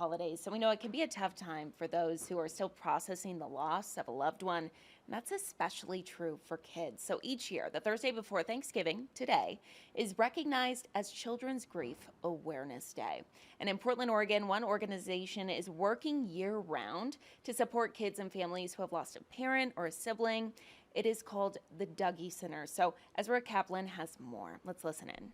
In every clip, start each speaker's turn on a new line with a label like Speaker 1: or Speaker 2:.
Speaker 1: holidays. So we know it can be a tough time for those who are still processing the loss of a loved one. And that's especially true for kids. So each year, the Thursday before Thanksgiving, today, is recognized as Children's Grief Awareness Day. And in Portland, Oregon, one organization is working year round to support kids and families who have lost a parent or a sibling. It is called the Dougy Center. So Ezra Kaplan has more. Let's listen in.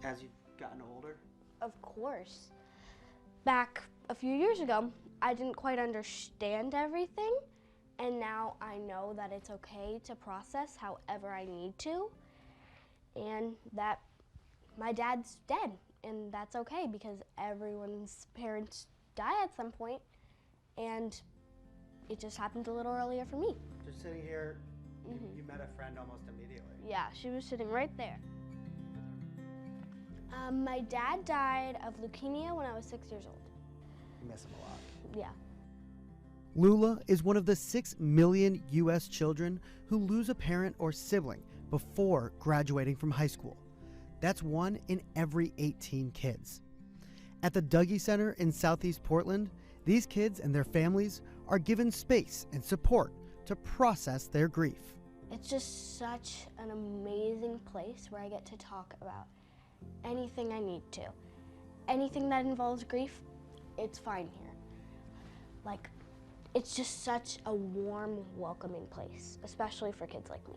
Speaker 2: As you've gotten older?
Speaker 3: Of course. Back a few years ago, I didn't quite understand everything, and now I know that it's okay to process however I need to, and that my dad's dead, and that's okay because everyone's parents die at some point, and it just happened a little earlier for me.
Speaker 2: Just sitting here, you met a friend almost immediately.
Speaker 3: Yeah, she was sitting right there. My dad died of leukemia when I was 6 years old.
Speaker 2: You miss him a lot.
Speaker 3: Yeah.
Speaker 4: Lula is one of the 6 million U.S. children who lose a parent or sibling before graduating from high school. That's 1 in every 18 kids. At the Dougy Center in Southeast Portland, these kids and their families are given space and support to process their grief.
Speaker 3: It's just such an amazing place where I get to talk about anything I need to. Anything that involves grief, it's fine here. Like, it's just such a warm, welcoming place, especially for kids like me.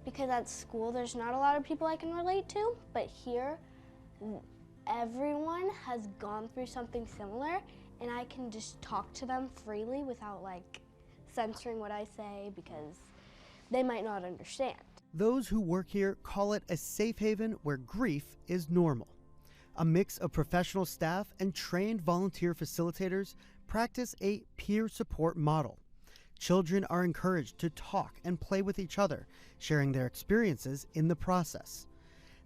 Speaker 3: Because at school, there's not a lot of people I can relate to, but here, everyone has gone through something similar, and I can just talk to them freely without, like, censoring what I say because they might not understand.
Speaker 4: Those who work here call it a safe haven where grief is normal. A mix of professional staff and trained volunteer facilitators practice a peer support model. Children are encouraged to talk and play with each other, sharing their experiences in the process.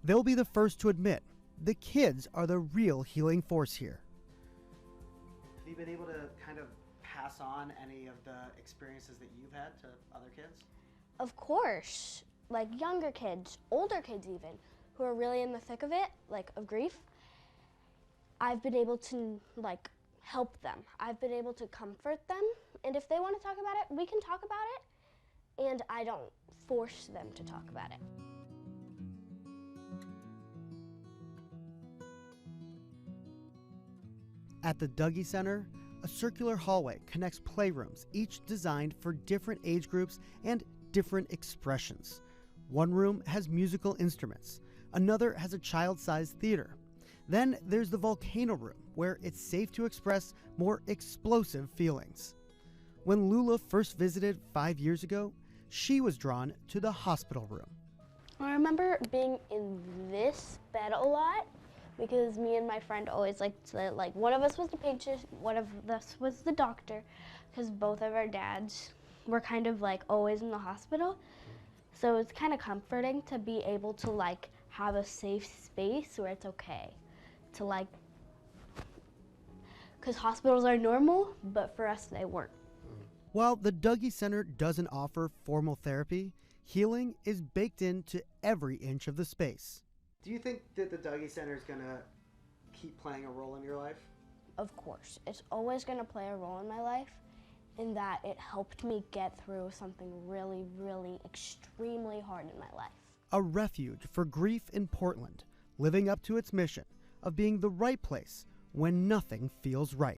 Speaker 4: They'll be the first to admit the kids are the real healing force here.
Speaker 2: Have you been able to kind of pass on any of the experiences that you've had to other kids?
Speaker 3: Of course, like younger kids, older kids even, who are really in the thick of it, like of grief, I've been able to like help them. I've been able to comfort them, and if they want to talk about it, we can talk about it, and I don't force them to talk about it.
Speaker 4: At the Dougy Center, a circular hallway connects playrooms, each designed for different age groups and different expressions. One room has musical instruments, another has a child-sized theater. Then there's the volcano room, where it's safe to express more explosive feelings. When Lula first visited 5 years ago, she was drawn to the hospital room.
Speaker 3: I remember being in this bed a lot because me and my friend always liked to, like, one of us was the patient, one of us was the doctor, because both of our dads were kind of like always in the hospital. So it's kind of comforting to be able to like have a safe space where it's okay to like, because hospitals are normal, but for us they weren't.
Speaker 4: While the Dougy Center doesn't offer formal therapy, healing is baked into every inch of the space.
Speaker 2: Do you think that the Dougy Center is going to keep playing a role in your life?
Speaker 3: Of course, it's always going to play a role in my life in that it helped me get through something really, really extremely hard in my life.
Speaker 4: A refuge for grief in Portland, living up to its mission of being the right place when nothing feels right.